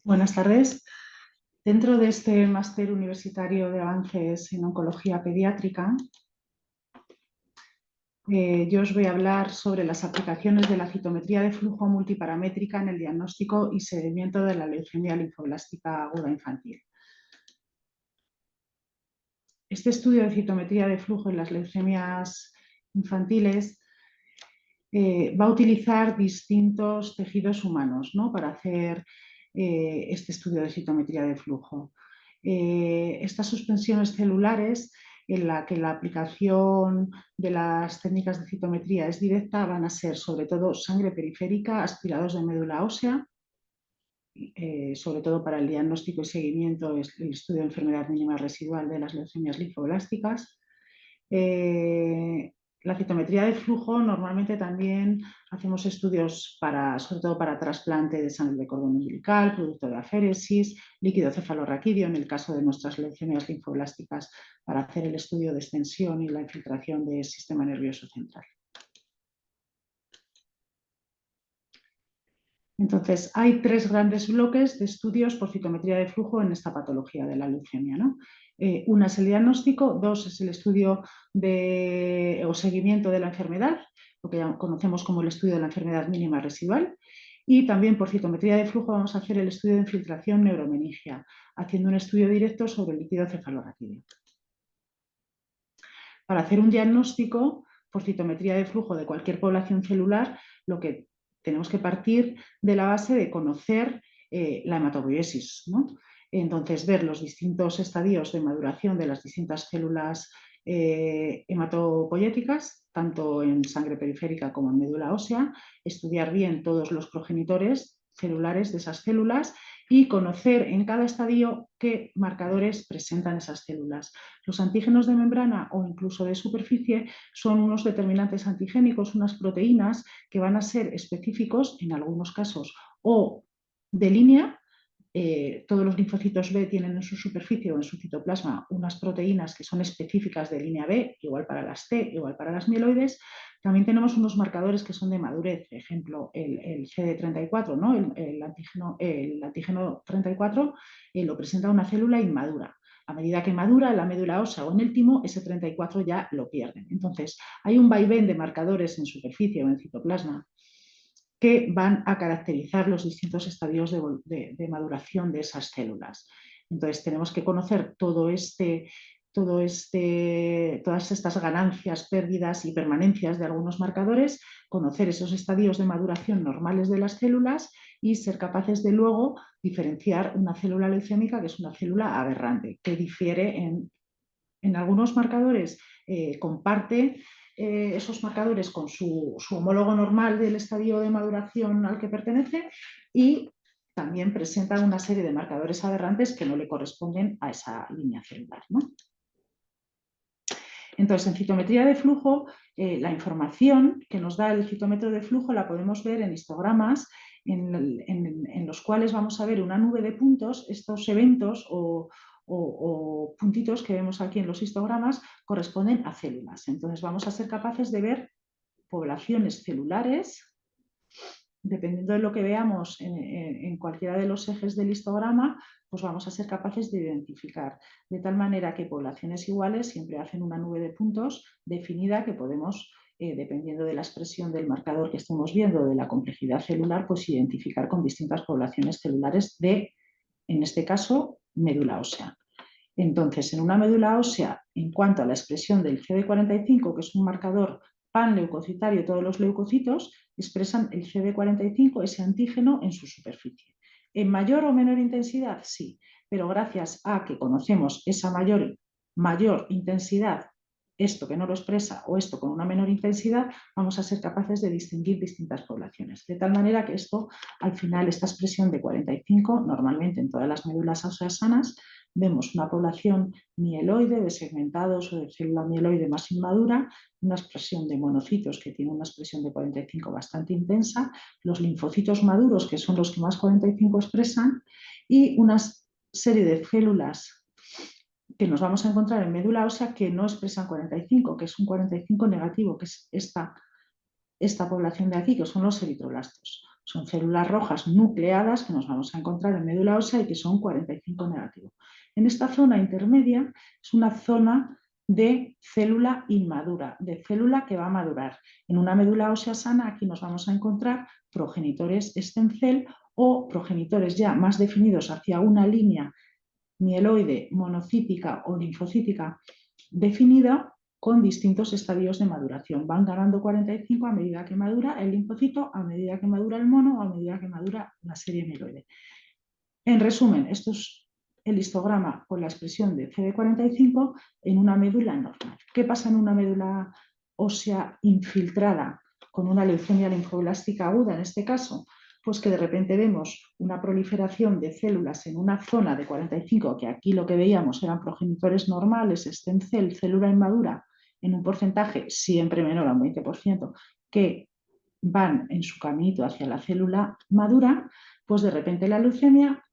Buenas tardes. Dentro de este máster universitario de avances en oncología pediátrica, yo os voy a hablar sobre las aplicaciones de la citometría de flujo multiparamétrica en el diagnóstico y seguimiento de la leucemia linfoblástica aguda infantil. Este estudio de citometría de flujo en las leucemias infantiles va a utilizar distintos tejidos humanos, ¿no?, para hacer este estudio de citometría de flujo. Estas suspensiones celulares, en la que la aplicación de las técnicas de citometría es directa, van a ser sobre todo sangre periférica, aspirados de médula ósea, sobre todo para el diagnóstico y seguimiento, el estudio de enfermedad mínima residual de las leucemias linfoblásticas. La citometría de flujo, normalmente también hacemos estudios sobre todo para trasplante de sangre de cordón umbilical, producto de aféresis, líquido cefalorraquídeo en el caso de nuestras leucemias linfoblásticas, para hacer el estudio de extensión y la infiltración del sistema nervioso central. Entonces, hay tres grandes bloques de estudios por citometría de flujo en esta patología de la leucemia, ¿no? Una es el diagnóstico, dos es el estudio o seguimiento de la enfermedad, lo que ya conocemos como el estudio de la enfermedad mínima residual, y también por citometría de flujo vamos a hacer el estudio de infiltración neuromeningia, haciendo un estudio directo sobre el líquido cefalorraquídeo. Para hacer un diagnóstico por citometría de flujo de cualquier población celular, lo que tenemos que partir de la base de conocer la hematopoiesis, ¿no? Entonces, ver los distintos estadios de maduración de las distintas células hematopoyéticas, tanto en sangre periférica como en médula ósea, estudiar bien todos los progenitores celulares de esas células y conocer en cada estadio qué marcadores presentan esas células. Los antígenos de membrana o incluso de superficie son unos determinantes antigénicos, unas proteínas que van a ser específicos en algunos casos o de línea. Todos los linfocitos B tienen en su superficie o en su citoplasma unas proteínas que son específicas de línea B, igual para las T, igual para las mieloides. También tenemos unos marcadores que son de madurez, por ejemplo, el CD34, ¿no? el antígeno 34 lo presenta una célula inmadura. A medida que madura en la médula ósea o en el timo, ese 34 ya lo pierden. Entonces, hay un vaivén de marcadores en superficie o en citoplasma que van a caracterizar los distintos estadios de maduración de esas células. Entonces, tenemos que conocer todas estas ganancias, pérdidas y permanencias de algunos marcadores, conocer esos estadios de maduración normales de las células y ser capaces de luego diferenciar una célula leucémica, que es una célula aberrante, que difiere en algunos marcadores, comparte esos marcadores con su homólogo normal del estadio de maduración al que pertenece, y también presenta una serie de marcadores aberrantes que no le corresponden a esa línea celular, ¿no? Entonces, en citometría de flujo, la información que nos da el citómetro de flujo la podemos ver en histogramas en los cuales vamos a ver una nube de puntos. Estos eventos o puntitos que vemos aquí en los histogramas corresponden a células. Entonces, vamos a ser capaces de ver poblaciones celulares. Dependiendo de lo que veamos en cualquiera de los ejes del histograma, pues vamos a ser capaces de identificar, de tal manera que poblaciones iguales siempre hacen una nube de puntos definida que podemos, dependiendo de la expresión del marcador que estemos viendo, de la complejidad celular, pues identificar con distintas poblaciones celulares de, en este caso, médula ósea. Entonces, en una médula ósea, en cuanto a la expresión del CD45, que es un marcador panleucocitario, todos los leucocitos expresan el CD45, ese antígeno, en su superficie. ¿En mayor o menor intensidad? Sí, pero gracias a que conocemos esa mayor intensidad, esto que no lo expresa o esto con una menor intensidad, vamos a ser capaces de distinguir distintas poblaciones. De tal manera que esto, al final, esta expresión de 45, normalmente en todas las médulas óseas sanas, vemos una población mieloide de segmentados o de célula mieloide más inmadura, una expresión de monocitos que tiene una expresión de 45 bastante intensa, los linfocitos maduros, que son los que más 45 expresan, y una serie de células que nos vamos a encontrar en médula ósea que no expresan 45, que es un 45 negativo, que es esta población de aquí, que son los eritroblastos. Son células rojas nucleadas que nos vamos a encontrar en médula ósea y que son 45 negativo. En esta zona intermedia es una zona de célula inmadura, de célula que va a madurar. En una médula ósea sana aquí nos vamos a encontrar progenitores stem cell o progenitores ya más definidos hacia una línea mieloide, monocítica o linfocítica definida con distintos estadios de maduración. Van ganando 45 a medida que madura el linfocito, a medida que madura el mono o a medida que madura la serie mieloide. En resumen, esto es el histograma con la expresión de CD45 en una médula normal. ¿Qué pasa en una médula ósea infiltrada con una leucemia linfoblástica aguda en este caso? Pues que de repente vemos una proliferación de células en una zona de 45, que aquí lo que veíamos eran progenitores normales, stem cell, célula inmadura, en un porcentaje siempre menor a un 20%, que van en su caminito hacia la célula madura, pues de repente la leucemia,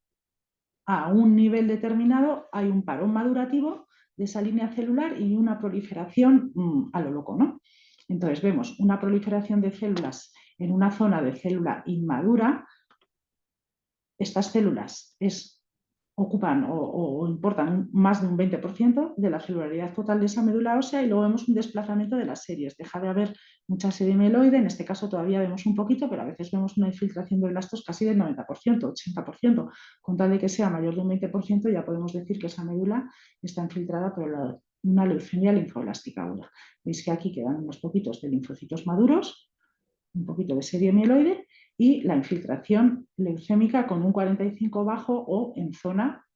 a un nivel determinado, hay un parón madurativo de esa línea celular y una proliferación a lo loco, ¿no? Entonces vemos una proliferación de células en una zona de célula inmadura. Estas células ocupan o importan más de un 20% de la celularidad total de esa médula ósea y luego vemos un desplazamiento de las series. Deja de haber mucha serie mieloide, en este caso todavía vemos un poquito, pero a veces vemos una infiltración de blastos casi del 90%, 80%. Con tal de que sea mayor de un 20% ya podemos decir que esa médula está infiltrada por una leucemia linfoblástica aguda. Veis que aquí quedan unos poquitos de linfocitos maduros, un poquito de serie mieloide y la infiltración leucémica con un 45 bajo o en zona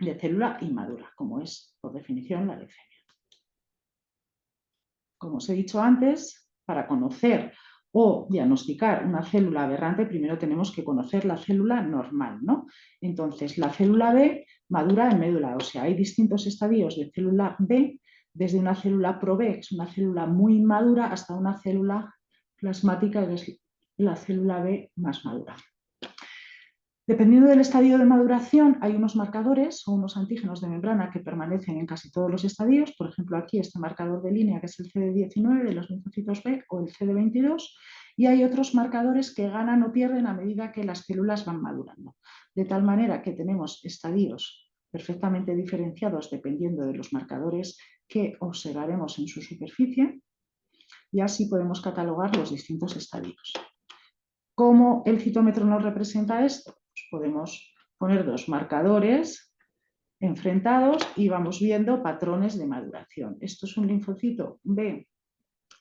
de célula inmadura, como es por definición la leucemia. Como os he dicho antes, para conocer o diagnosticar una célula aberrante, primero tenemos que conocer la célula normal, ¿no? Entonces, la célula B madura en médula ósea. Hay distintos estadios de célula B, desde una célula pro-B, que es una célula muy inmadura, hasta una célula plasmática, que es la célula B más madura. Dependiendo del estadio de maduración, hay unos marcadores o unos antígenos de membrana que permanecen en casi todos los estadios. Por ejemplo, aquí este marcador de línea, que es el CD19 de los linfocitos B o el CD22, y hay otros marcadores que ganan o pierden a medida que las células van madurando. De tal manera que tenemos estadios perfectamente diferenciados dependiendo de los marcadores que observaremos en su superficie, y así podemos catalogar los distintos estadios. ¿Cómo el citómetro nos representa esto? Pues podemos poner dos marcadores enfrentados y vamos viendo patrones de maduración. Esto es un linfocito B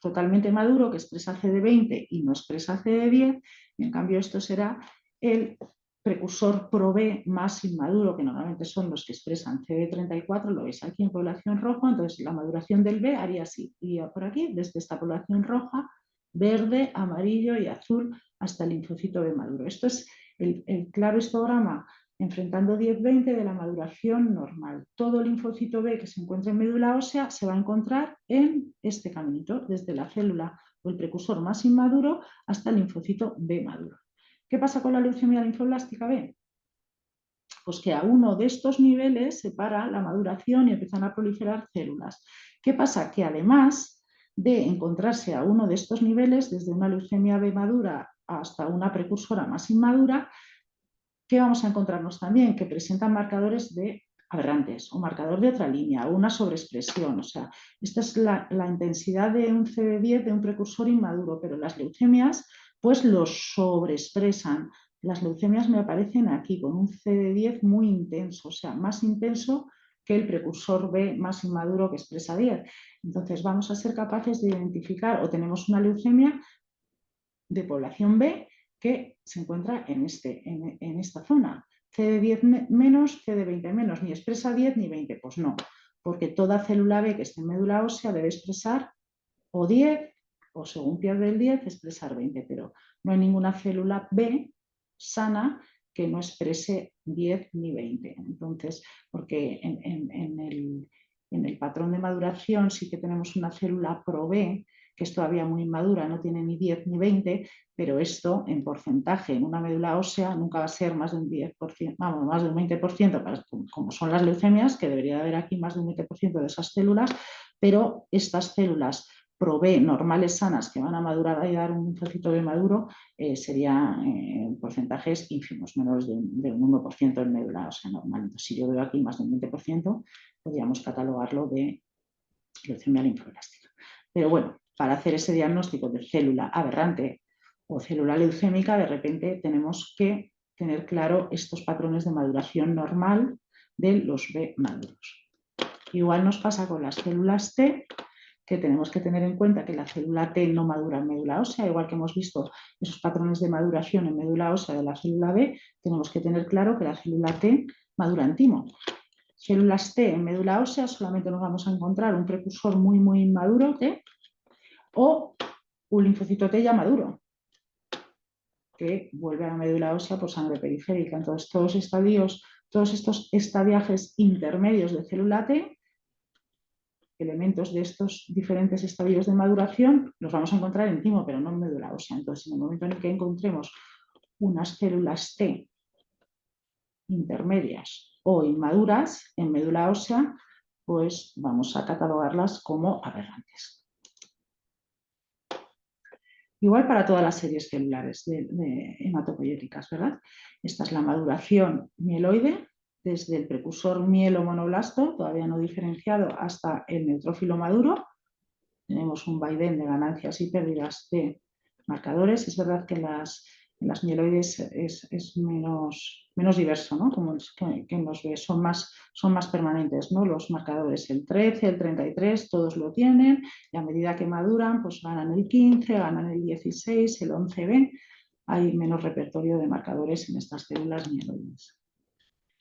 totalmente maduro que expresa CD20 y no expresa CD10, y en cambio esto será el precursor pro-B más inmaduro, que normalmente son los que expresan CD34, lo veis aquí en población roja. Entonces la maduración del B haría así, iría por aquí, desde esta población roja, verde, amarillo y azul, hasta el linfocito B maduro. Esto es el claro histograma enfrentando 10-20 de la maduración normal. Todo linfocito B que se encuentra en médula ósea se va a encontrar en este caminito, desde la célula o el precursor más inmaduro hasta el linfocito B maduro. ¿Qué pasa con la leucemia linfoblástica B? Pues que a uno de estos niveles se para la maduración y empiezan a proliferar células. ¿Qué pasa? Que además de encontrarse a uno de estos niveles, desde una leucemia B madura hasta una precursora más inmadura, ¿qué vamos a encontrarnos también? Que presentan marcadores de aberrantes o marcador de otra línea o una sobreexpresión. O sea, esta es la intensidad de un CD10 de un precursor inmaduro, pero las leucemias pues los sobreexpresan. Las leucemias me aparecen aquí con un CD10 muy intenso, o sea, más intenso que el precursor B más inmaduro que expresa 10. Entonces vamos a ser capaces de identificar, o tenemos una leucemia de población B que se encuentra en esta zona. CD10 menos, CD20 menos, ni expresa 10 ni 20, pues no, porque toda célula B que esté en médula ósea debe expresar o 10 o según pierde el 10 expresar 20, pero no hay ninguna célula B sana que no exprese 10 ni 20. Entonces, porque en el patrón de maduración sí que tenemos una célula pro-B que es todavía muy inmadura, no tiene ni 10 ni 20, pero esto en porcentaje en una médula ósea nunca va a ser más de un 10%, vamos, más de un 20%, como son las leucemias, que debería haber aquí más de un 20% de esas células, pero estas células pro-B normales sanas que van a madurar y dar un linfocito B maduro, serían porcentajes ínfimos, menos del 1% en médula ósea normal. Entonces, si yo veo aquí más del 20%, podríamos catalogarlo de leucemia linfoblástica. Pero bueno, para hacer ese diagnóstico de célula aberrante o célula leucémica, de repente tenemos que tener claro estos patrones de maduración normal de los B maduros. Igual nos pasa con las células T, que tenemos que tener en cuenta que la célula T no madura en médula ósea, igual que hemos visto esos patrones de maduración en médula ósea de la célula B, tenemos que tener claro que la célula T madura en timo. Células T en médula ósea solamente nos vamos a encontrar un precursor muy, muy inmaduro T o un linfocito T ya maduro, que vuelve a la médula ósea por sangre periférica. Entonces, todos estos estadiajes intermedios de célula T, elementos de estos diferentes estadios de maduración, los vamos a encontrar en timo, pero no en médula ósea. Entonces, en el momento en el que encontremos unas células T intermedias o inmaduras en médula ósea, pues vamos a catalogarlas como aberrantes. Igual para todas las series celulares de hematopoyéticas, ¿verdad? Esta es la maduración mieloide, desde el precursor mielomonoblasto, todavía no diferenciado, hasta el neutrófilo maduro. Tenemos un vaivén de ganancias y pérdidas de marcadores. Es verdad que en las mieloides es menos diverso, ¿no? Como que en los B son más permanentes, ¿no? Los marcadores, el 13, el 33, todos lo tienen, y a medida que maduran, pues ganan el 15, ganan el 16, el 11B. Hay menos repertorio de marcadores en estas células mieloides.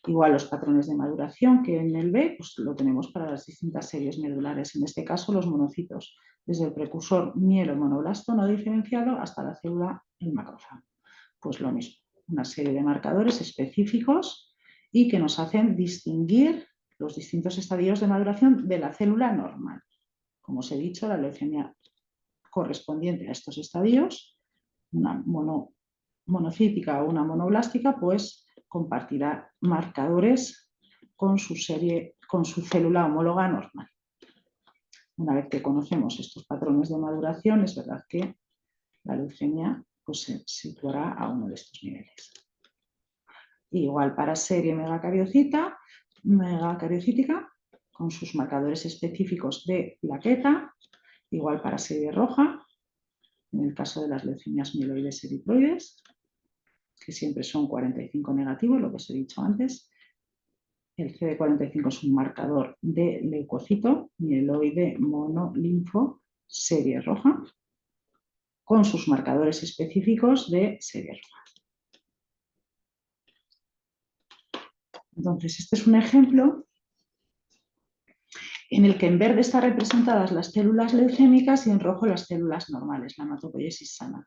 Igual los patrones de maduración que en el B, pues lo tenemos para las distintas series medulares, en este caso los monocitos, desde el precursor mielomonoblasto no diferenciado hasta la célula el macrófago. Pues lo mismo, una serie de marcadores específicos y que nos hacen distinguir los distintos estadios de maduración de la célula normal. Como os he dicho, la leucemia correspondiente a estos estadios, una monocítica o una monoblástica, pues compartirá marcadores con su célula homóloga normal. Una vez que conocemos estos patrones de maduración, es verdad que la leucemia pues, se situará a uno de estos niveles. Igual para serie megacariocítica, con sus marcadores específicos de plaqueta, igual para serie roja, en el caso de las leucemias mieloides eritroides, que siempre son 45 negativos, lo que os he dicho antes. El CD45 es un marcador de leucocito mieloide monolinfo serie roja, con sus marcadores específicos de serie roja. Entonces, este es un ejemplo en el que en verde están representadas las células leucémicas y en rojo las células normales, la hematopoiesis sana.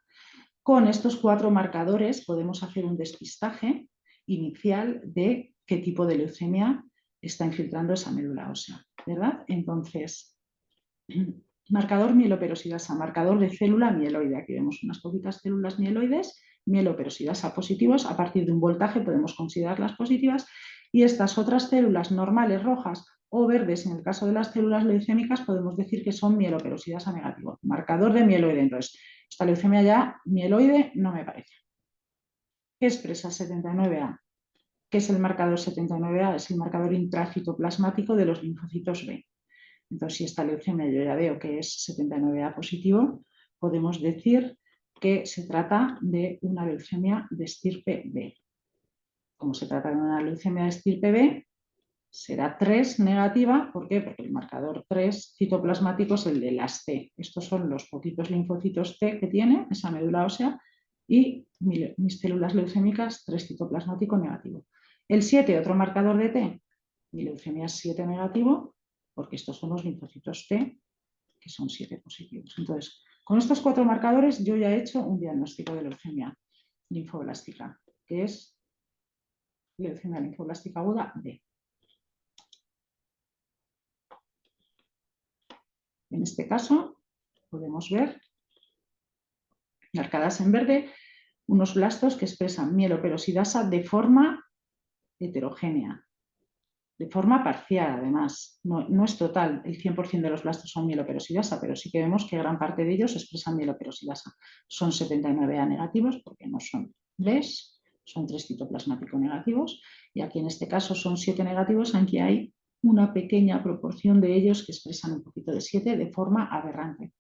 Con estos 4 marcadores podemos hacer un despistaje inicial de qué tipo de leucemia está infiltrando esa médula ósea, ¿verdad? Entonces, marcador mieloperoxidasa, marcador de célula mieloide. Aquí vemos unas poquitas células mieloides, mieloperoxidasa positivos. A partir de un voltaje podemos considerarlas positivas. Y estas otras células normales rojas o verdes, en el caso de las células leucémicas, podemos decir que son mieloperoxidasa negativo. Marcador de mieloide. Entonces, esta leucemia ya mieloide no me parece. ¿Qué expresa 79A? ¿Qué es el marcador 79A? Es el marcador intracitoplasmático de los linfocitos B. Entonces, si esta leucemia yo ya veo que es 79A positivo, podemos decir que se trata de una leucemia de estirpe B. Como se trata de una leucemia de estirpe B, será 3 negativa. ¿Por qué? Porque el marcador 3 citoplasmático es el de las T. Estos son los poquitos linfocitos T que tiene esa médula ósea y mis células leucémicas 3 citoplasmático negativo. El 7, otro marcador de T, mi leucemia es 7 negativo, porque estos son los linfocitos T, que son 7 positivos. Entonces, con estos 4 marcadores yo ya he hecho un diagnóstico de leucemia linfoblástica, que es leucemia linfoblástica aguda B. En este caso, podemos ver, marcadas en verde, unos blastos que expresan mieloperoxidasa de forma heterogénea. de forma parcial además. No es total, el 100% de los blastos son mieloperoxidasa, pero sí que vemos que gran parte de ellos expresan mieloperoxidasa. Son 79A negativos porque no son Bs, son 3 citoplasmático negativos, y aquí en este caso son 7 negativos, aunque hay una pequeña proporción de ellos que expresan un poquito de 7 de forma aberrante.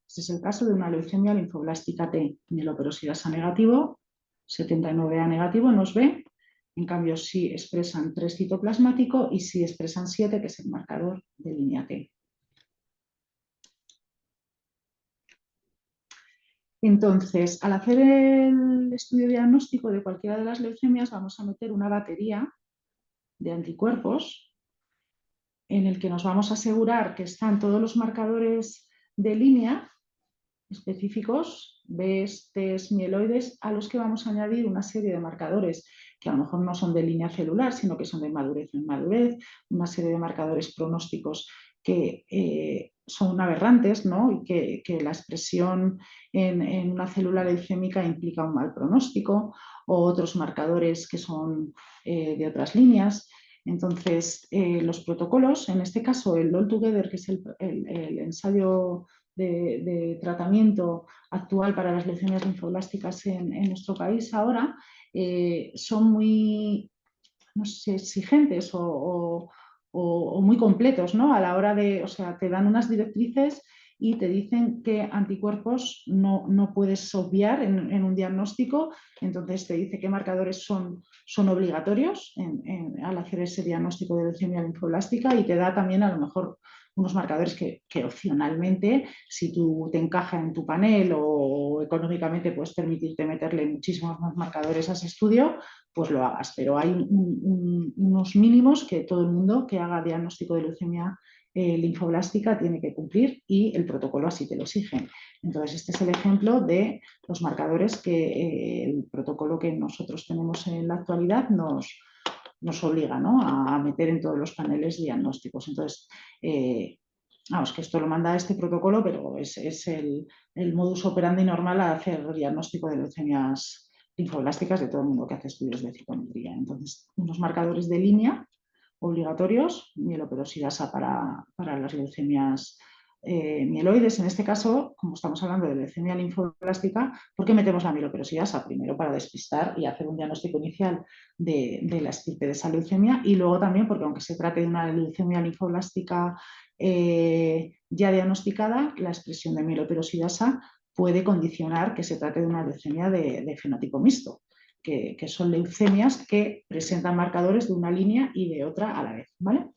Este es el caso de una leucemia linfoblástica T, mieloperoxidasa negativo, 79A negativo, nos ve. En cambio, sí expresan 3 citoplasmático y sí expresan 7, que es el marcador de línea T. Entonces, al hacer el estudio diagnóstico de cualquiera de las leucemias, vamos a meter una batería de anticuerpos en el que nos vamos a asegurar que están todos los marcadores de línea específicos, Bs, Ts, mieloides, a los que vamos a añadir una serie de marcadores que a lo mejor no son de línea celular, sino que son de madurez en madurez, una serie de marcadores pronósticos que son aberrantes, ¿no? Y que la expresión en una célula leucémica implica un mal pronóstico, o otros marcadores que son de otras líneas. Entonces, los protocolos, en este caso el All Together, que es el ensayo de tratamiento actual para las leucemias linfoblásticas en nuestro país ahora, son muy, no sé, exigentes o muy completos, ¿no? A la hora de, o sea, te dan unas directrices y te dicen qué anticuerpos no puedes obviar en un diagnóstico. Entonces te dice qué marcadores son obligatorios al hacer ese diagnóstico de leucemia linfoblástica, y te da también a lo mejor unos marcadores que opcionalmente, si tú te encaja en tu panel o económicamente puedes permitirte meterle muchísimos más marcadores a ese estudio, pues lo hagas. Pero hay unos mínimos que todo el mundo que haga diagnóstico de leucemia linfoblástica tiene que cumplir, y el protocolo así te lo exige. Entonces, este es el ejemplo de los marcadores que el protocolo que nosotros tenemos en la actualidad nos obliga, ¿no?, a meter en todos los paneles diagnósticos. Entonces, vamos, que esto lo manda este protocolo, pero es el modus operandi normal a hacer diagnóstico de leucemias linfoblásticas de todo el mundo que hace estudios de citometría. Entonces, unos marcadores de línea obligatorios, mieloperoxidasa para las leucemias mieloides. En este caso, como estamos hablando de leucemia linfoblástica, ¿por qué metemos la mieloperoxidasa? Primero, para despistar y hacer un diagnóstico inicial de la estirpe de esa leucemia, y luego también porque, aunque se trate de una leucemia linfoblástica ya diagnosticada, la expresión de mieloperoxidasa puede condicionar que se trate de una leucemia de fenotipo mixto, que son leucemias que presentan marcadores de una línea y de otra a la vez, ¿vale?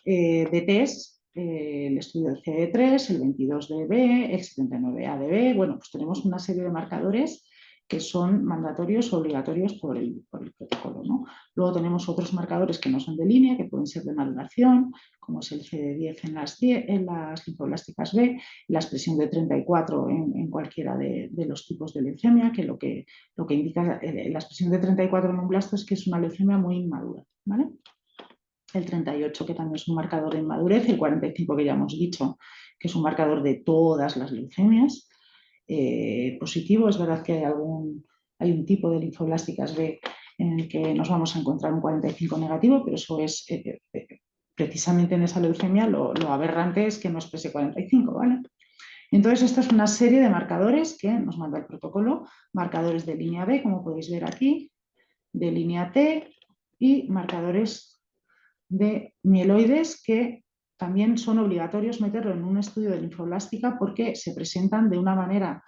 De test, el estudio del CD3, el 22DB, el 79ADB, bueno, pues tenemos una serie de marcadores que son mandatorios o obligatorios por el protocolo, ¿no? Luego tenemos otros marcadores que no son de línea, que pueden ser de maduración, como es el CD10 en las linfoblásticas B, la expresión de 34 en cualquiera de los tipos de leucemia, que lo que indica la expresión de 34 en un blasto es que es una leucemia muy inmadura, ¿vale? El 38, que también es un marcador de inmadurez, el 45, que ya hemos dicho, que es un marcador de todas las leucemias. Positivo, es verdad que hay un tipo de linfoblásticas B en el que nos vamos a encontrar un 45 negativo, pero eso es precisamente en esa leucemia lo aberrante es que no exprese 45, ¿vale? Entonces, esta es una serie de marcadores que nos manda el protocolo, marcadores de línea B, como podéis ver aquí, de línea T, y marcadores de mieloides que también son obligatorios meterlo en un estudio de linfoblástica porque se presentan de una manera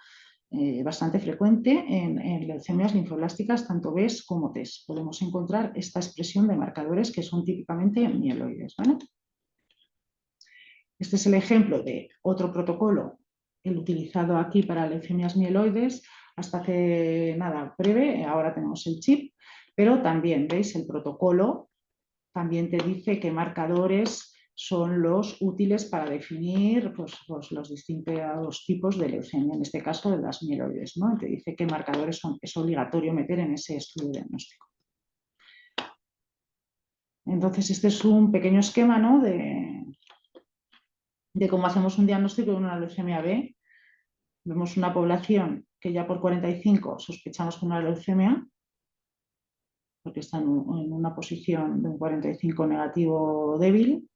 bastante frecuente en leucemias linfoblásticas, tanto Bs como Ts. Podemos encontrar esta expresión de marcadores que son típicamente mieloides, ¿vale? Este es el ejemplo de otro protocolo, el utilizado aquí para leucemias mieloides hasta hace nada breve. Ahora tenemos el chip, pero también, ¿veis? El protocolo también te dice qué marcadores son los útiles para definir pues, los distintos tipos de leucemia, en este caso de las mieloides, ¿no? Y te dice qué marcadores es obligatorio meter en ese estudio diagnóstico. Entonces, este es un pequeño esquema, ¿no?, de cómo hacemos un diagnóstico de una leucemia B. Vemos una población que ya por 45 sospechamos con una leucemia, porque está en una posición de un 45 negativo débil.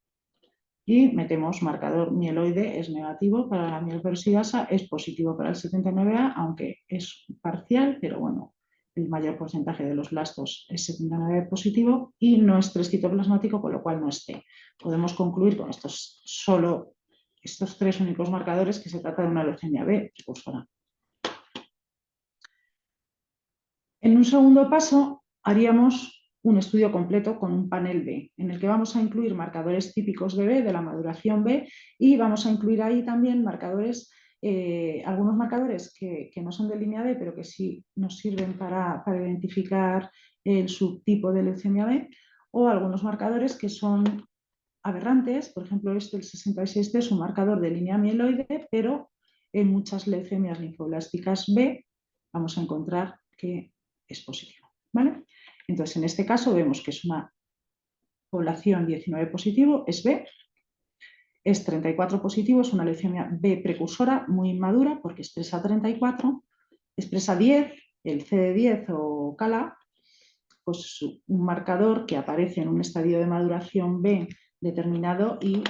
Y metemos marcador mieloide, es negativo para la mielperoxidasa, es positivo para el 79A, aunque es parcial, pero bueno, el mayor porcentaje de los blastos es 79 positivo y no es 3 citoplasmático, con lo cual no es T. Podemos concluir con estos tres únicos marcadores que se trata de una leucemia B precursora. En un segundo paso haríamos un estudio completo con un panel B, en el que vamos a incluir marcadores típicos de B, de la maduración B, y vamos a incluir ahí también marcadores, algunos marcadores que no son de línea B, pero que sí nos sirven para identificar el subtipo de leucemia B, o algunos marcadores que son aberrantes, por ejemplo, el 66T es un marcador de línea mieloide, pero en muchas leucemias linfoblásticas B vamos a encontrar que es positivo, ¿vale? Entonces, en este caso vemos que es una población 19 positivo, es B, es 34 positivo, es una leucemia B precursora muy inmadura porque expresa 34, expresa 10, el CD10 o CALA, pues un marcador que aparece en un estadio de maduración B determinado y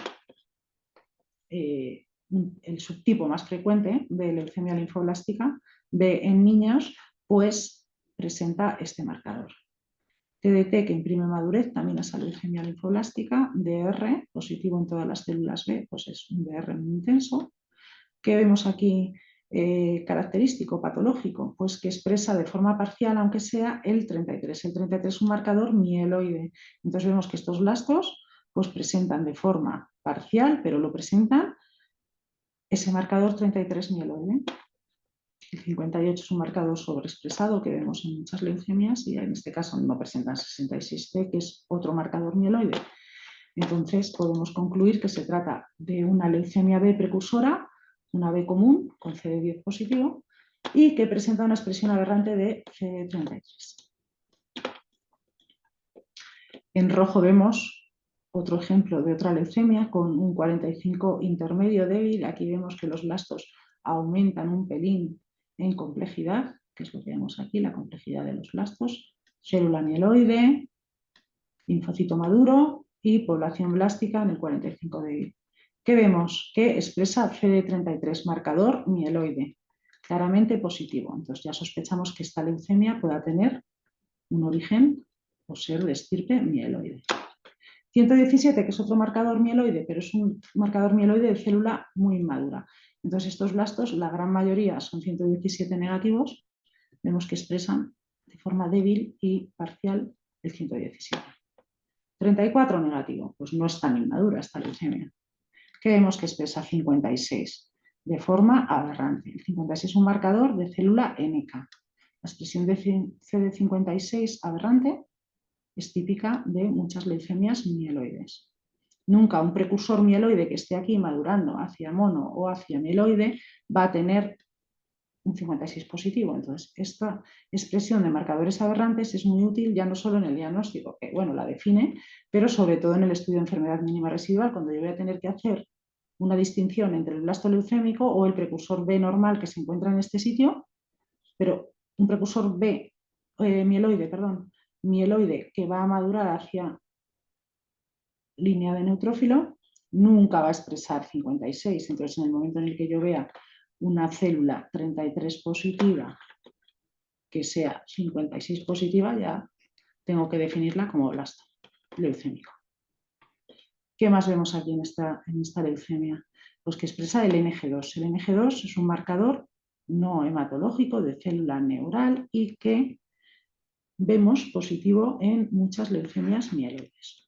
el subtipo más frecuente de leucemia linfoblástica B en niños, pues presenta este marcador. TDT que imprime madurez también es leucemia linfoblástica, DR positivo en todas las células B, pues es un DR muy intenso. ¿Qué vemos aquí característico, patológico? Pues que expresa de forma parcial, aunque sea el 33. El 33 es un marcador mieloide. Entonces vemos que estos blastos pues presentan de forma parcial, pero lo presentan ese marcador 33 mieloide. El 58 es un marcador sobreexpresado que vemos en muchas leucemias y en este caso no presentan 66T, que es otro marcador mieloide. Entonces podemos concluir que se trata de una leucemia B precursora, una B común con CD10 positivo y que presenta una expresión aberrante de CD33. En rojo vemos otro ejemplo de otra leucemia con un 45 intermedio débil. Aquí vemos que los blastos aumentan un pelín en complejidad, que es lo que vemos aquí, la complejidad de los blastos, célula mieloide, linfocito maduro y población blástica en el 45 débil. ¿Qué vemos? Que expresa CD33, marcador mieloide, claramente positivo. Entonces ya sospechamos que esta leucemia pueda tener un origen o ser de estirpe mieloide. 117, que es otro marcador mieloide, pero es un marcador mieloide de célula muy inmadura. Entonces estos blastos, la gran mayoría son 117 negativos, vemos que expresan de forma débil y parcial el 117. 34 negativo, pues no es tan inmadura esta leucemia. Que vemos que expresa 56 de forma aberrante. El 56 es un marcador de célula NK. La expresión de CD56 aberrante es típica de muchas leucemias mieloides. Nunca un precursor mieloide que esté aquí madurando hacia mono o hacia mieloide va a tener un 56 positivo. Entonces, esta expresión de marcadores aberrantes es muy útil ya no solo en el diagnóstico, que bueno, la define, pero sobre todo en el estudio de enfermedad mínima residual, cuando yo voy a tener que hacer una distinción entre el blasto leucémico o el precursor B normal que se encuentra en este sitio, pero un precursor B, mieloide que va a madurar hacia línea de neutrófilo, nunca va a expresar 56. Entonces, en el momento en el que yo vea una célula 33 positiva que sea 56 positiva, ya tengo que definirla como blasto leucémico. ¿Qué más vemos aquí en esta leucemia? Pues que expresa el NG2. El NG2 es un marcador no hematológico de célula neural y que vemos positivo en muchas leucemias mieloides.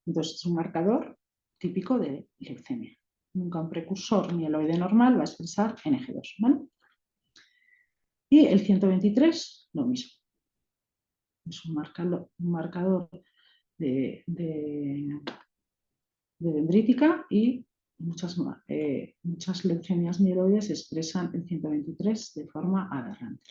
Entonces es un marcador típico de leucemia. Nunca un precursor mieloide normal va a expresar NG2, ¿vale? Y el 123, lo mismo. Es un marcador de dendrítica y muchas leucemias mieloides expresan el 123 de forma aberrante.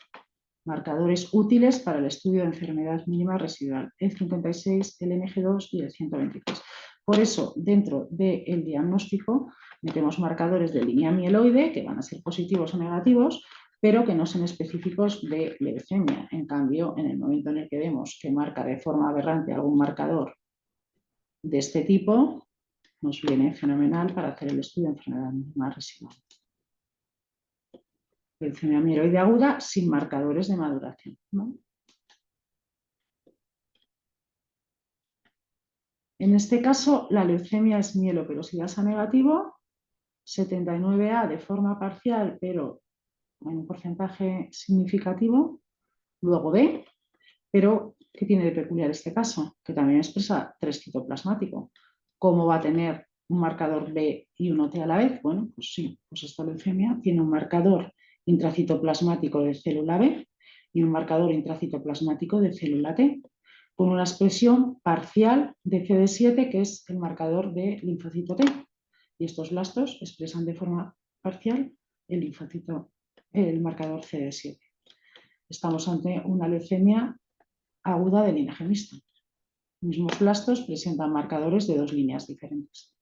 Marcadores útiles para el estudio de enfermedad mínima residual, el 56, el NG2 y el 123. Por eso, dentro del diagnóstico, metemos marcadores de línea mieloide, que van a ser positivos o negativos, pero que no son específicos de leucemia. En cambio, en el momento en el que vemos que marca de forma aberrante algún marcador de este tipo, nos viene fenomenal para hacer el estudio de enfermedad mínima residual. Leucemia mieloide aguda sin marcadores de maduración, ¿no? En este caso, la leucemia es mieloperoxidasa negativo, 79A de forma parcial, pero en un porcentaje significativo, luego B, pero ¿qué tiene de peculiar este caso? Que también expresa 3 citoplasmático. ¿Cómo va a tener un marcador B y un T a la vez? Bueno, pues sí, pues esta leucemia tiene un marcador intracitoplasmático de célula B y un marcador intracitoplasmático de célula T, con una expresión parcial de CD7, que es el marcador de linfocito T. Y estos blastos expresan de forma parcial el marcador CD7. Estamos ante una leucemia aguda de linaje mixto. Los mismos blastos presentan marcadores de 2 líneas diferentes,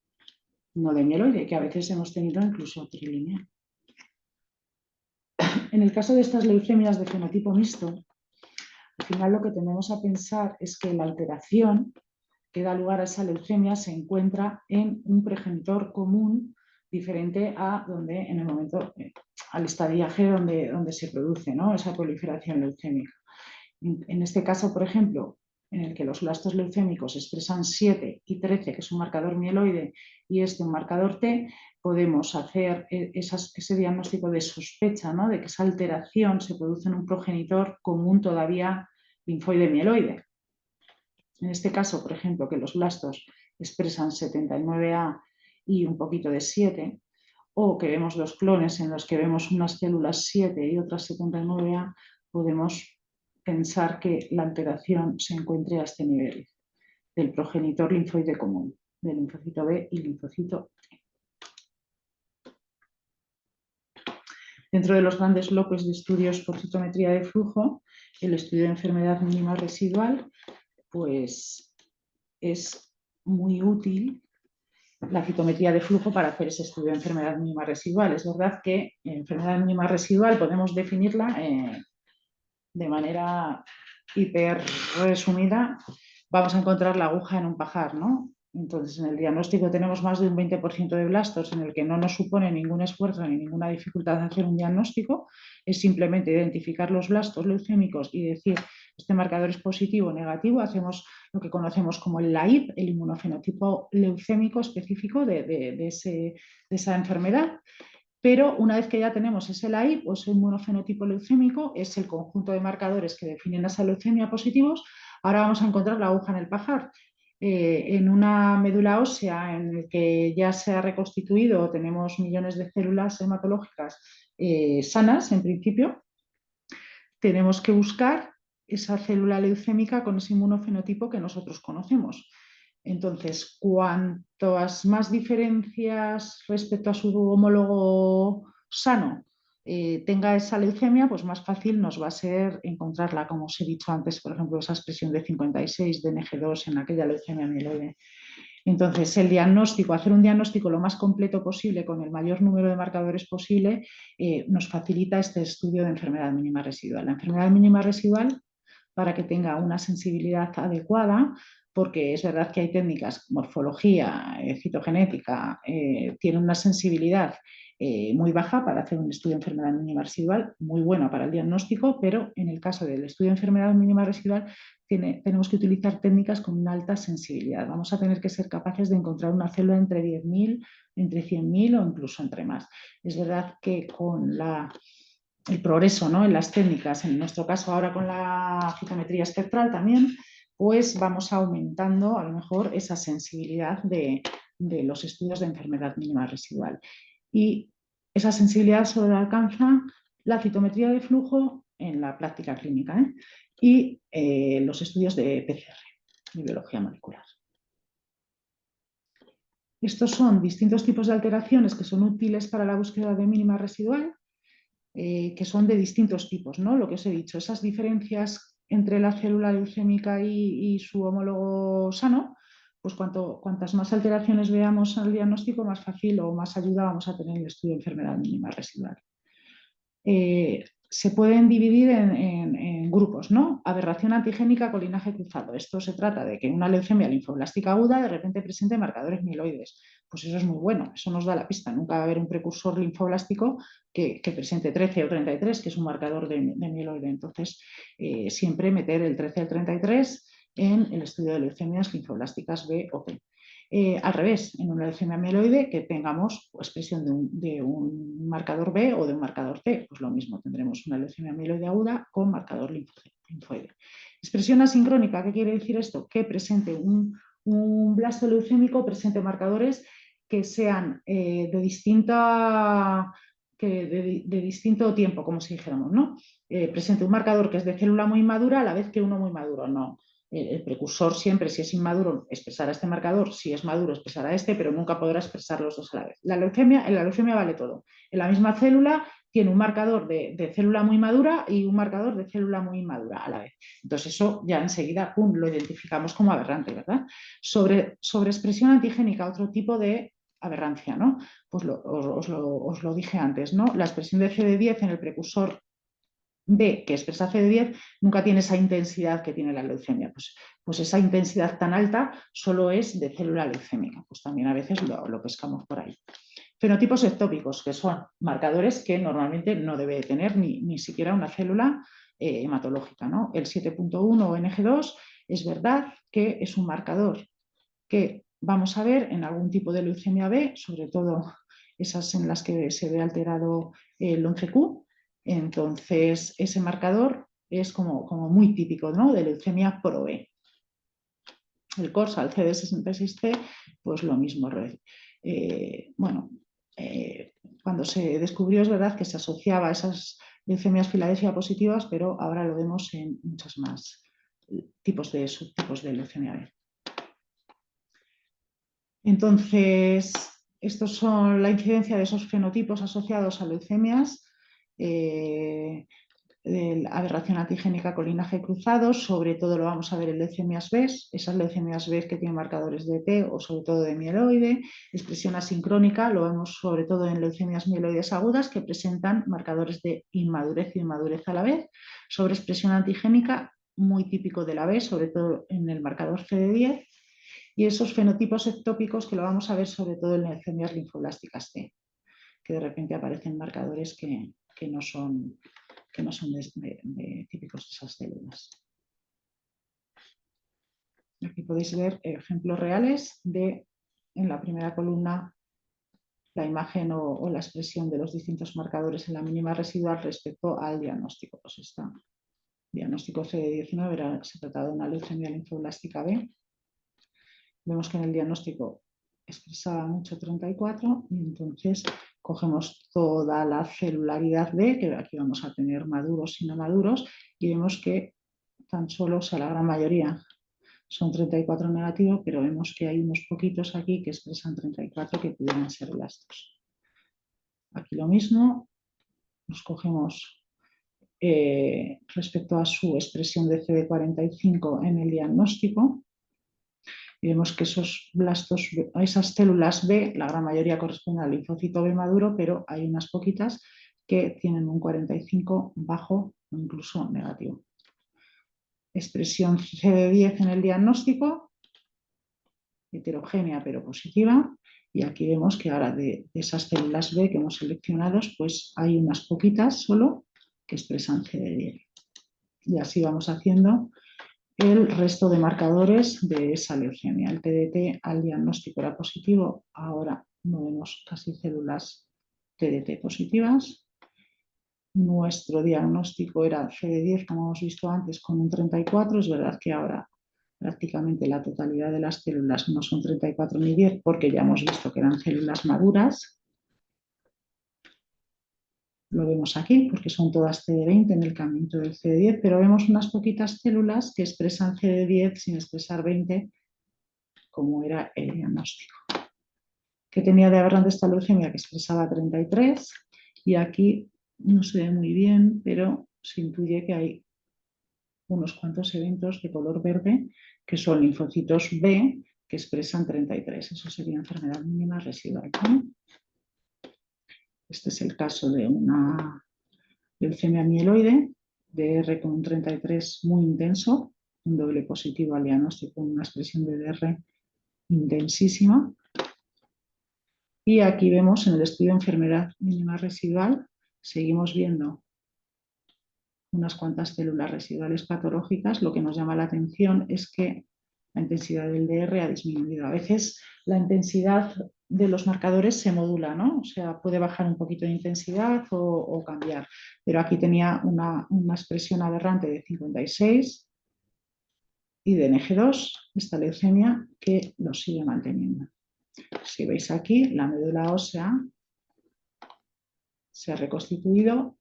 no de mieloide, que a veces hemos tenido incluso trilineal. En el caso de estas leucemias de fenotipo mixto, al final lo que tenemos a pensar es que la alteración que da lugar a esa leucemia se encuentra en un progenitor común diferente a donde en el momento, al estadiaje donde se produce, ¿no?, esa proliferación leucémica. En este caso, por ejemplo, en el que los blastos leucémicos expresan 7 y 13, que es un marcador mieloide, y este un marcador T, podemos hacer ese diagnóstico de sospecha, ¿no?, de que esa alteración se produce en un progenitor común todavía linfoide mieloide. En este caso, por ejemplo, que los blastos expresan 79A y un poquito de 7, o que vemos dos clones en los que vemos unas células 7 y otras 79A, podemos pensar que la alteración se encuentre a este nivel del progenitor linfoide común, del linfocito B y linfocito T. Dentro de los grandes bloques de estudios por citometría de flujo, el estudio de enfermedad mínima residual, pues es muy útil la citometría de flujo para hacer ese estudio de enfermedad mínima residual. Es verdad que enfermedad mínima residual podemos definirla de manera hiper resumida. Vamos a encontrar la aguja en un pajar, ¿no? Entonces, en el diagnóstico tenemos más de un 20% de blastos en el que no nos supone ningún esfuerzo ni ninguna dificultad hacer un diagnóstico. Es simplemente identificar los blastos leucémicos y decir, este marcador es positivo o negativo. Hacemos lo que conocemos como el LAIP, el inmunofenotipo leucémico específico de esa enfermedad. Pero una vez que ya tenemos ese LAIP o ese inmunofenotipo leucémico, es el conjunto de marcadores que definen esa leucemia positivos. Ahora vamos a encontrar la aguja en el pajar. En una médula ósea en la que ya se ha reconstituido, tenemos millones de células hematológicas sanas, en principio, tenemos que buscar esa célula leucémica con ese inmunofenotipo que nosotros conocemos. Entonces, cuantas más diferencias respecto a su homólogo sano tenga esa leucemia, pues más fácil nos va a ser encontrarla, como os he dicho antes, por ejemplo, esa expresión de 56 de NG2 en aquella leucemia mieloide. Entonces, el diagnóstico, hacer un diagnóstico lo más completo posible con el mayor número de marcadores posible, nos facilita este estudio de enfermedad mínima residual. La enfermedad mínima residual, para que tenga una sensibilidad adecuada, porque es verdad que hay técnicas, morfología, citogenética, tiene una sensibilidad muy baja para hacer un estudio de enfermedad mínima residual, muy buena para el diagnóstico, pero en el caso del estudio de enfermedad mínima residual tenemos que utilizar técnicas con una alta sensibilidad. Vamos a tener que ser capaces de encontrar una célula entre 10.000, entre 100.000 o incluso entre más. Es verdad que con el progreso, ¿no?, en las técnicas, en nuestro caso ahora con la citometría espectral también, pues vamos aumentando a lo mejor esa sensibilidad de los estudios de enfermedad mínima residual. Y esa sensibilidad solo la alcanza la citometría de flujo en la práctica clínica, y los estudios de PCR, de biología molecular. Estos son distintos tipos de alteraciones que son útiles para la búsqueda de mínima residual, que son de distintos tipos, ¿no? Lo que os he dicho, esas diferencias entre la célula leucémica y su homólogo sano, pues cuantas más alteraciones veamos en el diagnóstico, más fácil o más ayuda vamos a tener en el estudio de enfermedad mínima residual. se pueden dividir en grupos, ¿no? Aberración antigénica con linaje cruzado. Esto se trata de que una leucemia linfoblástica aguda de repente presente marcadores mieloides. Pues eso es muy bueno, eso nos da la pista. Nunca va a haber un precursor linfoblástico que presente 13 o 33, que es un marcador de mieloide. Entonces, siempre meter el 13 o el 33 en el estudio de leucemias linfoblásticas B o P. Al revés, en una leucemia mieloide que tengamos expresión de un marcador B o de un marcador T, pues lo mismo, tendremos una leucemia mieloide aguda con marcador linfoide. Expresión asincrónica, ¿qué quiere decir esto? Que presente un blasto leucémico, presente marcadores que sean de distinto tiempo, como si dijéramos, ¿no? Presente un marcador que es de célula muy madura a la vez que uno muy maduro, no. El precursor siempre, si es inmaduro, expresará este marcador, si es maduro, expresará este, pero nunca podrá expresar los dos a la vez. En la leucemia vale todo. En la misma célula tiene un marcador de célula muy madura y un marcador de célula muy inmadura a la vez. Entonces eso ya enseguida lo identificamos como aberrante, ¿verdad? Sobre expresión antigénica, otro tipo de aberrancia, ¿no? Pues os lo dije antes, ¿no? La expresión de CD10 en el precursor B, que expresa CD10, nunca tiene esa intensidad que tiene la leucemia. Pues esa intensidad tan alta solo es de célula leucémica. Pues también a veces lo pescamos por ahí. Fenotipos ectópicos, que son marcadores que normalmente no debe tener ni siquiera una célula hematológica, ¿no? El 7.1 o NG2 es verdad que es un marcador que vamos a ver en algún tipo de leucemia B, sobre todo esas en las que se ve alterado el 11Q. Entonces, ese marcador es como muy típico, ¿no? De leucemia pro-B. El CORSA, el CD66C, pues lo mismo. Bueno, cuando se descubrió es verdad que se asociaba a esas leucemias Filadelfia positivas, pero ahora lo vemos en muchos más subtipos de leucemia B. Entonces, estos son la incidencia de esos fenotipos asociados a leucemias, aberración antigénica con linaje cruzado, sobre todo lo vamos a ver en leucemias B, esas leucemias B que tienen marcadores de T o sobre todo de mieloide, expresión asincrónica, lo vemos sobre todo en leucemias mieloides agudas que presentan marcadores de inmadurez y inmadurez a la vez, sobre expresión antigénica, muy típico de la B, sobre todo en el marcador CD10, y esos fenotipos ectópicos que lo vamos a ver sobre todo en leucemias linfoblásticas T, que de repente aparecen marcadores que no son típicos de esas células. Aquí podéis ver ejemplos reales de, en la primera columna, la imagen o la expresión de los distintos marcadores en la mínima residual respecto al diagnóstico. Pues está diagnóstico CD19, se trataba de una leucemia linfoblástica B. Vemos que en el diagnóstico expresaba mucho 34 y entonces cogemos toda la celularidad B, que aquí vamos a tener maduros y no maduros, y vemos que tan solo, o sea, la gran mayoría son 34 negativos, pero vemos que hay unos poquitos aquí que expresan 34 que pudieran ser blastos. Aquí lo mismo, nos cogemos respecto a su expresión de CD45 en el diagnóstico, y vemos que esos blastos, esas células B, la gran mayoría corresponden al linfocito B maduro, pero hay unas poquitas que tienen un 45 bajo o incluso negativo. Expresión CD10 en el diagnóstico, heterogénea pero positiva, y aquí vemos que ahora de esas células B que hemos seleccionado, pues hay unas poquitas solo que expresan CD10. Y así vamos haciendo el resto de marcadores de esa leucemia. El TDT al diagnóstico era positivo, ahora no vemos casi células TDT positivas. Nuestro diagnóstico era CD10, como hemos visto antes, con un 34. Es verdad que ahora prácticamente la totalidad de las células no son 34 ni 10, porque ya hemos visto que eran células maduras. Lo vemos aquí, porque son todas CD20 en el camino del CD10, pero vemos unas poquitas células que expresan CD10 sin expresar 20, como era el diagnóstico. ¿Qué tenía de aberrante esta leucemia? Que expresaba 33, y aquí no se ve muy bien, pero se intuye que hay unos cuantos eventos de color verde que son linfocitos B que expresan 33. Eso sería enfermedad mínima residual, ¿no? Este es el caso de una leucemia mieloide, DR con un 33 muy intenso, un doble positivo al diagnóstico con una expresión de DR intensísima. Y aquí vemos en el estudio de enfermedad mínima residual, seguimos viendo unas cuantas células residuales patológicas. Lo que nos llama la atención es que la intensidad del DR ha disminuido. A veces la intensidad de los marcadores se modula, ¿no? O sea, puede bajar un poquito de intensidad o cambiar. Pero aquí tenía una expresión aberrante de 56 y de NG2, esta leucemia, que lo sigue manteniendo. Si veis aquí, la médula ósea se ha reconstituido,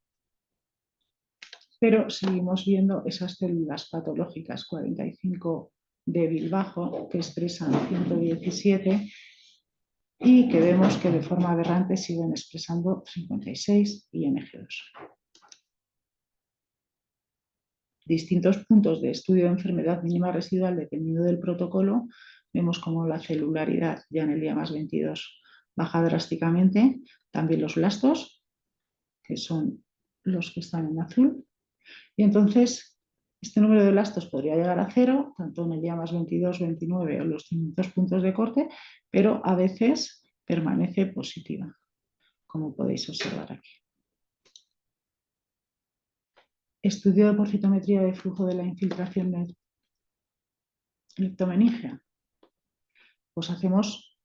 pero seguimos viendo esas células patológicas 45 débil bajo que expresan 117 y que vemos que de forma aberrante siguen expresando 56 y NG2. Distintos puntos de estudio de enfermedad mínima residual dependiendo del protocolo, vemos como la celularidad ya en el día más 22 baja drásticamente, también los blastos, que son los que están en azul, y entonces este número de blastos podría llegar a 0, tanto en el día más 22, 29 o los 500 puntos de corte, pero a veces permanece positiva, como podéis observar aquí. Estudio por citometría de flujo de la infiltración de leptomeningia. Pues hacemos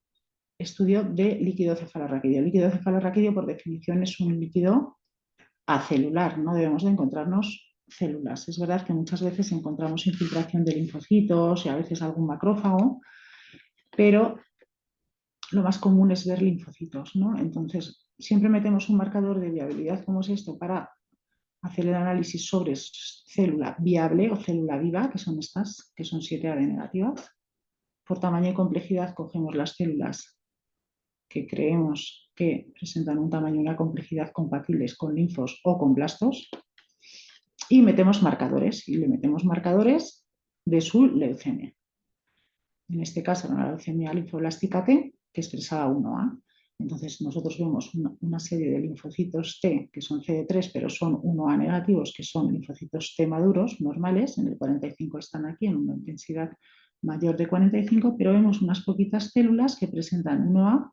estudio de líquido cefalorraquídeo. El líquido cefalorraquídeo, por definición, es un líquido acelular, no debemos de encontrarnos células. Es verdad que muchas veces encontramos infiltración de linfocitos y a veces algún macrófago, pero lo más común es ver linfocitos, ¿no? Entonces, siempre metemos un marcador de viabilidad como es esto para hacer el análisis sobre célula viable o célula viva, que son estas, que son 7A de negativas. Por tamaño y complejidad cogemos las células que creemos que presentan un tamaño y una complejidad compatibles con linfos o con blastos y metemos marcadores, y le metemos marcadores de su leucemia. En este caso era una leucemia linfoblástica T que expresaba 1A. Entonces nosotros vemos una serie de linfocitos T que son CD3 pero son 1A negativos, que son linfocitos T maduros normales, en el 45 están aquí en una intensidad mayor de 45, pero vemos unas poquitas células que presentan 1A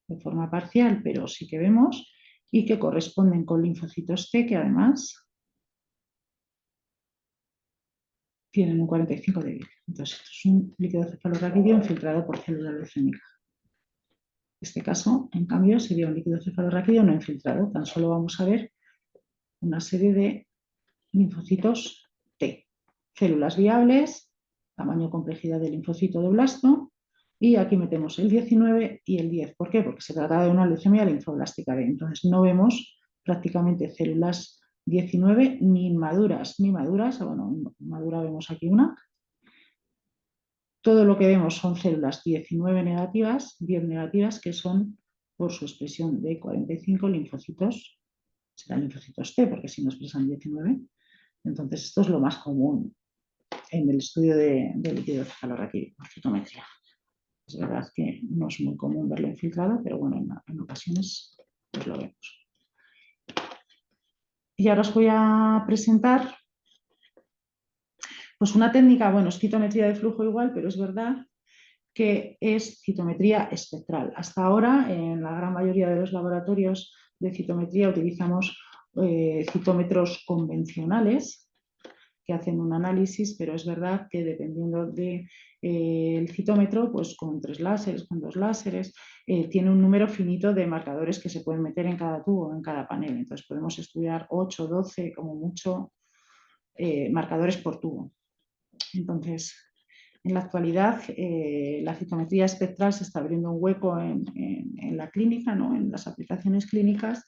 de forma parcial, pero sí que vemos, y que corresponden con linfocitos T que además tienen un 45 débil. Entonces, esto es un líquido cefalorraquídeo infiltrado por célula leucémica. En este caso, en cambio, sería un líquido cefalorraquídeo no infiltrado. Tan solo vamos a ver una serie de linfocitos T. Células viables, tamaño complejidad del linfocito de blasto, y aquí metemos el 19 y el 10. ¿Por qué? Porque se trata de una leucemia linfoblástica B. Entonces, no vemos prácticamente células 19 ni inmaduras, ni maduras. Bueno, madura vemos aquí una. Todo lo que vemos son células 19 negativas, 10 negativas, que son por su expresión de 45 linfocitos, serán linfocitos T, porque si no expresan 19. Entonces, esto es lo más común en el estudio de líquido cefalorraquídeo por citometría. Es verdad que no es muy común verlo infiltrado, pero bueno, en ocasiones pues lo vemos. Y ahora os voy a presentar pues una técnica, bueno, es citometría de flujo igual, pero es verdad que es citometría espectral. Hasta ahora, en la gran mayoría de los laboratorios de citometría utilizamos citómetros convencionales que hacen un análisis, pero es verdad que dependiendo del citómetro, pues con 3 láseres, con 2 láseres, tiene un número finito de marcadores que se pueden meter en cada tubo, en cada panel. Entonces podemos estudiar 8, 12, como mucho, marcadores por tubo. Entonces, en la actualidad, la citometría espectral se está abriendo un hueco en la clínica, ¿no? En las aplicaciones clínicas,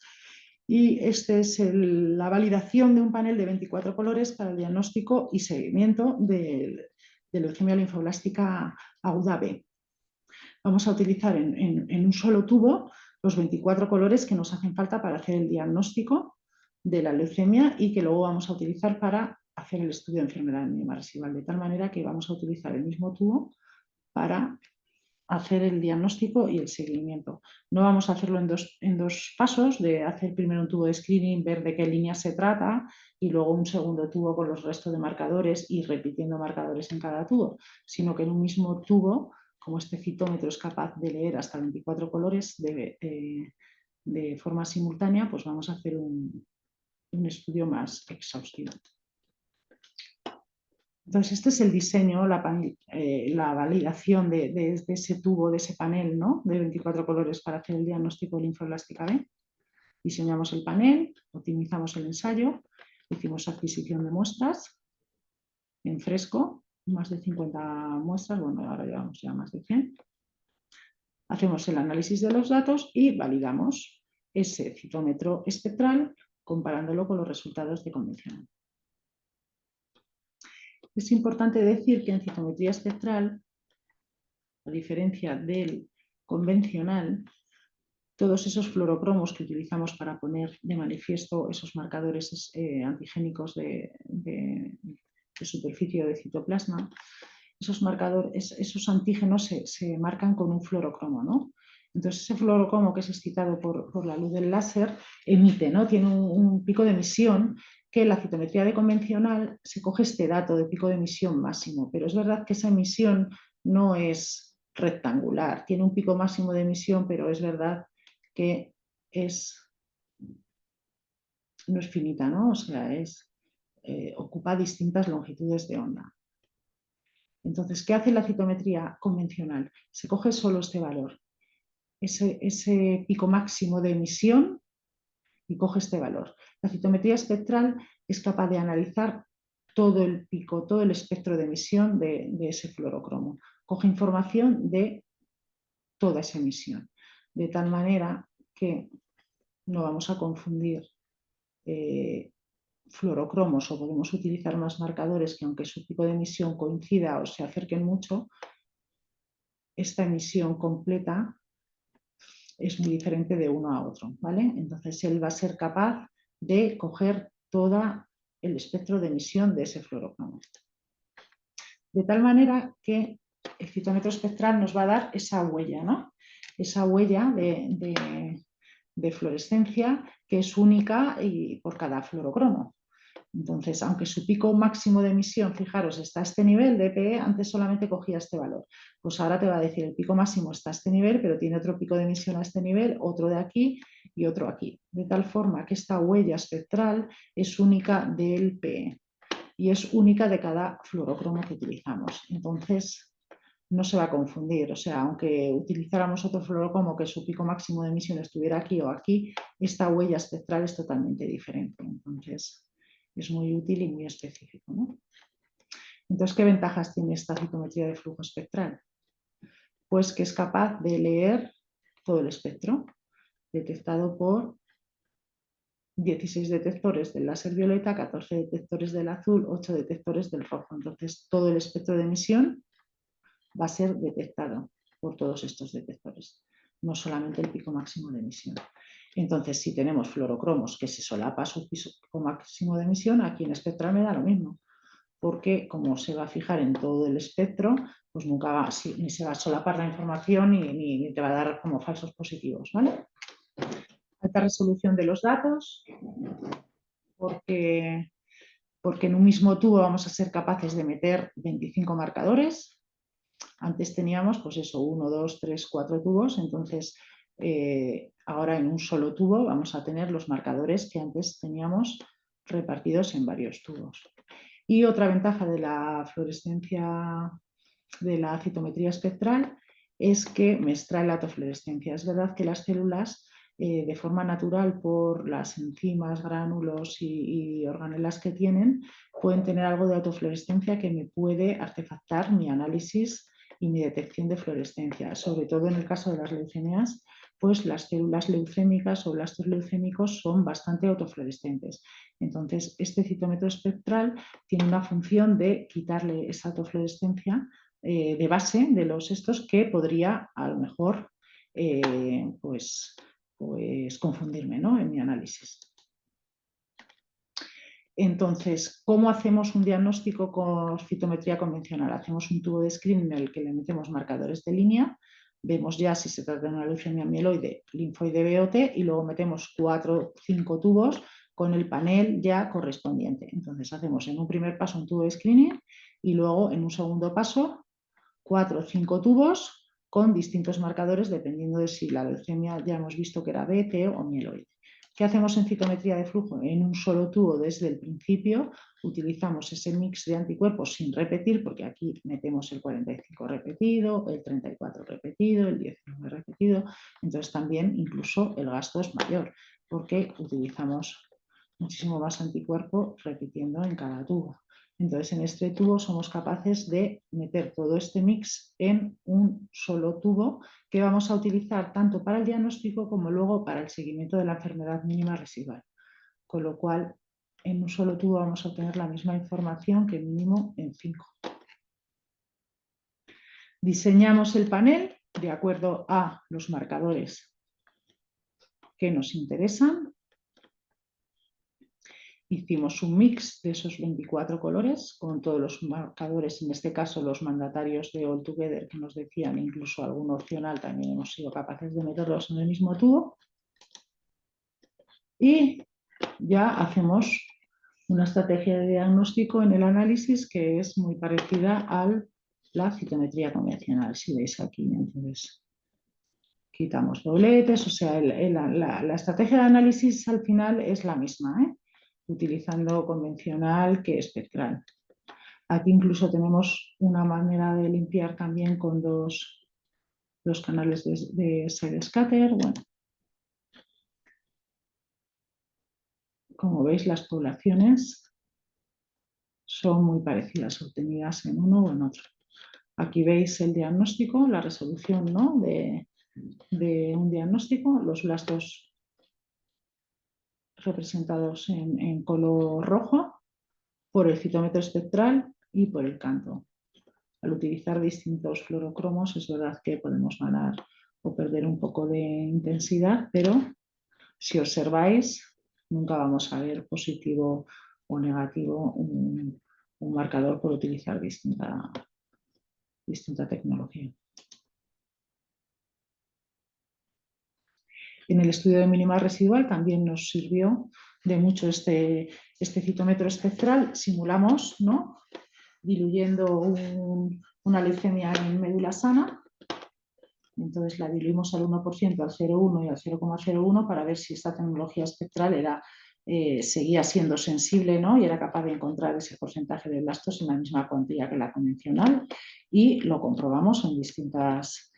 y esta es la validación de un panel de 24 colores para el diagnóstico y seguimiento de leucemia linfoblástica aguda B. Vamos a utilizar en un solo tubo los 24 colores que nos hacen falta para hacer el diagnóstico de la leucemia y que luego vamos a utilizar para hacer el estudio de enfermedad mínima residual, de tal manera que vamos a utilizar el mismo tubo para hacer el diagnóstico y el seguimiento. No vamos a hacerlo en dos pasos, de hacer primero un tubo de screening, ver de qué línea se trata y luego un segundo tubo con los restos de marcadores y repitiendo marcadores en cada tubo, sino que en un mismo tubo, como este citómetro es capaz de leer hasta 24 colores de forma simultánea, pues vamos a hacer un estudio más exhaustivo. Entonces, este es el diseño, la validación de ese tubo, de ese panel, ¿no?, de 24 colores para hacer el diagnóstico de linfoblástica B. Diseñamos el panel, optimizamos el ensayo, hicimos adquisición de muestras en fresco, más de 50 muestras, bueno, ahora llevamos ya más de 100. Hacemos el análisis de los datos y validamos ese citómetro espectral comparándolo con los resultados de convencional. Es importante decir que en citometría espectral, a diferencia del convencional, todos esos fluorocromos que utilizamos para poner de manifiesto esos marcadores antigénicos de superficie o de citoplasma, esos antígenos se marcan con un fluorocromo, ¿no? Entonces ese fluorocromo que es excitado por la luz del láser emite, ¿no?, tiene un pico de emisión que en la citometría de convencional se coge este dato de pico de emisión máximo, pero es verdad que esa emisión no es rectangular, tiene un pico máximo de emisión, pero es verdad que no es finita, ¿no? O sea, ocupa distintas longitudes de onda. Entonces, ¿qué hace la citometría convencional? Se coge solo este valor, ese pico máximo de emisión, y coge este valor. La citometría espectral es capaz de analizar todo el pico, todo el espectro de emisión de ese fluorocromo. Coge información de toda esa emisión, de tal manera que no vamos a confundir fluorocromos, o podemos utilizar más marcadores que, aunque su pico de emisión coincida o se acerquen mucho, esta emisión completa es muy diferente de uno a otro, ¿vale? Entonces él va a ser capaz de coger todo el espectro de emisión de ese fluorocromo. De tal manera que el citómetro espectral nos va a dar esa huella, ¿no? Esa huella de fluorescencia que es única y por cada fluorocromo. Entonces, aunque su pico máximo de emisión, fijaros, está a este nivel de PE, antes solamente cogía este valor. Pues ahora te va a decir el pico máximo está a este nivel, pero tiene otro pico de emisión a este nivel, otro de aquí y otro aquí. De tal forma que esta huella espectral es única del PE y es única de cada fluorocromo que utilizamos. Entonces, no se va a confundir. O sea, aunque utilizáramos otro fluorocromo que su pico máximo de emisión estuviera aquí o aquí, esta huella espectral es totalmente diferente. Entonces, es muy útil y muy específico, ¿no? Entonces, ¿qué ventajas tiene esta citometría de flujo espectral? Pues que es capaz de leer todo el espectro, detectado por 16 detectores del láser violeta, 14 detectores del azul, 8 detectores del rojo. Entonces, todo el espectro de emisión va a ser detectado por todos estos detectores, no solamente el pico máximo de emisión. Entonces, si tenemos fluorocromos que se solapa su pico máximo de emisión, aquí en espectral me da lo mismo, porque como se va a fijar en todo el espectro, pues nunca ni se va a solapar la información ni te va a dar como falsos positivos, ¿vale? Alta resolución de los datos, porque en un mismo tubo vamos a ser capaces de meter 25 marcadores. Antes teníamos, pues eso, 1, 2, 3, 4 tubos, entonces ahora en un solo tubo vamos a tener los marcadores que antes teníamos repartidos en varios tubos. Y otra ventaja de la fluorescencia, de la citometría espectral, es que me extrae la autofluorescencia. Es verdad que las células, de forma natural, por las enzimas, gránulos y organelas que tienen, pueden tener algo de autofluorescencia que me puede artefactar mi análisis y mi detección de fluorescencia. Sobre todo en el caso de las leucemias, pues las células leucémicas o blastos leucémicos son bastante autofluorescentes. Entonces, este citómetro espectral tiene una función de quitarle esa autofluorescencia de base de los estos que podría a lo mejor pues confundirme, ¿no?, en mi análisis. Entonces, ¿cómo hacemos un diagnóstico con citometría convencional? Hacemos un tubo de screening en el que le metemos marcadores de línea, vemos ya si se trata de una leucemia mieloide, linfoide BOT, y luego metemos 4 o 5 tubos con el panel ya correspondiente. Entonces hacemos en un primer paso un tubo de screening y luego en un segundo paso 4 o 5 tubos con distintos marcadores dependiendo de si la leucemia ya hemos visto que era B, T o mieloide. ¿Qué hacemos en citometría de flujo? En un solo tubo desde el principio utilizamos ese mix de anticuerpos sin repetir, porque aquí metemos el 45 repetido, el 34 repetido, el 19 repetido, entonces también incluso el gasto es mayor, porque utilizamos muchísimo más anticuerpo repitiendo en cada tubo. Entonces, en este tubo somos capaces de meter todo este mix en un solo tubo que vamos a utilizar tanto para el diagnóstico como luego para el seguimiento de la enfermedad mínima residual. Con lo cual, en un solo tubo vamos a obtener la misma información que mínimo en 5. Diseñamos el panel de acuerdo a los marcadores que nos interesan. Hicimos un mix de esos 24 colores con todos los marcadores, en este caso los mandatarios de All Together que nos decían, incluso alguno opcional también hemos sido capaces de meterlos en el mismo tubo. Y ya hacemos una estrategia de diagnóstico en el análisis que es muy parecida a la citometría convencional, si veis aquí. Entonces, quitamos dobletes, o sea, la estrategia de análisis al final es la misma, utilizando convencional que espectral. Aquí incluso tenemos una manera de limpiar también con los canales de side scatter. Bueno, como veis, las poblaciones son muy parecidas, obtenidas en uno o en otro. Aquí veis el diagnóstico, la resolución, ¿no?, de un diagnóstico, los blastos representados en color rojo por el citómetro espectral y por el canto. Al utilizar distintos fluorocromos es verdad que podemos ganar o perder un poco de intensidad, pero si observáis nunca vamos a ver positivo o negativo un marcador por utilizar distinta tecnología. En el estudio de mínima residual también nos sirvió de mucho este citómetro espectral. Simulamos, ¿no?, diluyendo una leucemia en médula sana. Entonces la diluimos al 1%, al 0,1 y al 0,01 para ver si esta tecnología espectral seguía siendo sensible, ¿no?, y era capaz de encontrar ese porcentaje de blastos en la misma cuantía que la convencional, y lo comprobamos en distintas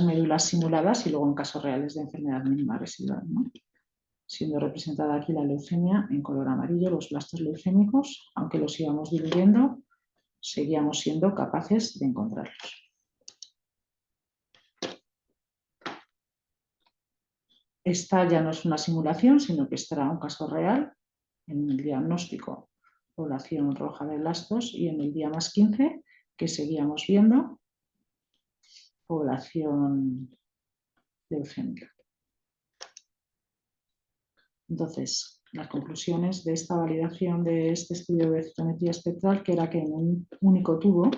médulas simuladas y luego en casos reales de enfermedad mínima residual, ¿no?, siendo representada aquí la leucemia en color amarillo, los blastos leucémicos, aunque los íbamos diluyendo, seguíamos siendo capaces de encontrarlos. Esta ya no es una simulación, sino que estará un caso real en el diagnóstico, población roja de blastos, y en el día más 15, que seguíamos viendo, población leucémica. Entonces, las conclusiones de esta validación de este estudio de citometría espectral, que era que en un único tubo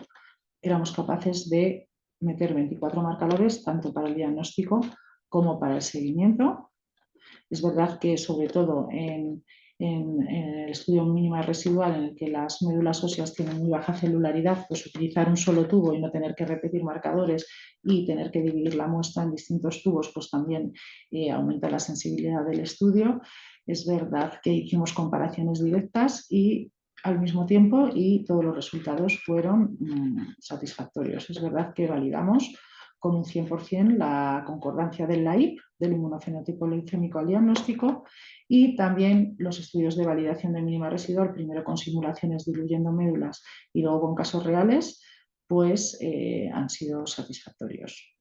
éramos capaces de meter 24 marcadores, tanto para el diagnóstico como para el seguimiento. Es verdad que, sobre todo en el estudio mínima residual, en el que las médulas óseas tienen muy baja celularidad, pues utilizar un solo tubo y no tener que repetir marcadores y tener que dividir la muestra en distintos tubos, pues también aumenta la sensibilidad del estudio. Es verdad que hicimos comparaciones directas y al mismo tiempo, y todos los resultados fueron satisfactorios. Es verdad que validamos con un 100% la concordancia del LAIP, del inmunofenotipo leucémico al diagnóstico, y también los estudios de validación de mínima residual, primero con simulaciones diluyendo médulas y luego con casos reales, pues han sido satisfactorios.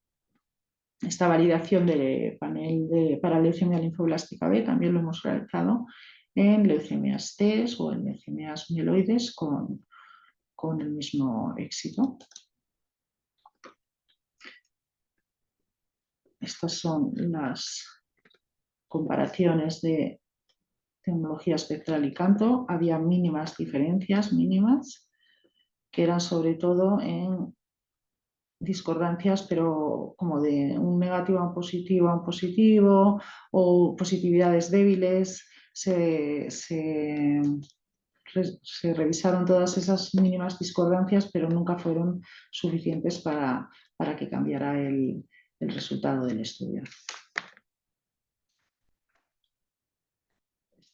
Esta validación del panel para leucemia linfoblástica B también lo hemos realizado en leucemias T o en leucemias mieloides con el mismo éxito. Estas son las comparaciones de tecnología espectral y canto. Había mínimas diferencias, que eran sobre todo en discordancias, pero como de un negativo a un positivo o positividades débiles. Se revisaron todas esas mínimas discordancias, pero nunca fueron suficientes para que cambiara el resultado del estudio.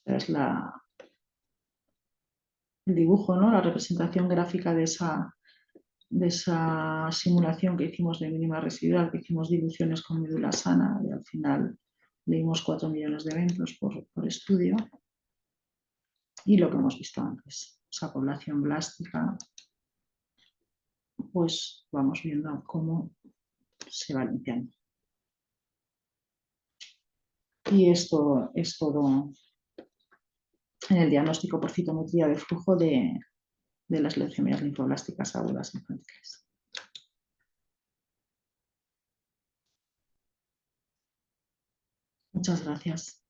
Esta es el dibujo, ¿no? La representación gráfica de esa simulación que hicimos de mínima residual, que hicimos diluciones con médula sana y al final leímos 4 millones de eventos por estudio. Y lo que hemos visto antes, esa población blástica, pues vamos viendo cómo se va limpiando. Y esto es todo en el diagnóstico por citometría de flujo de las leucemias linfoblásticas agudas infantiles. Muchas gracias.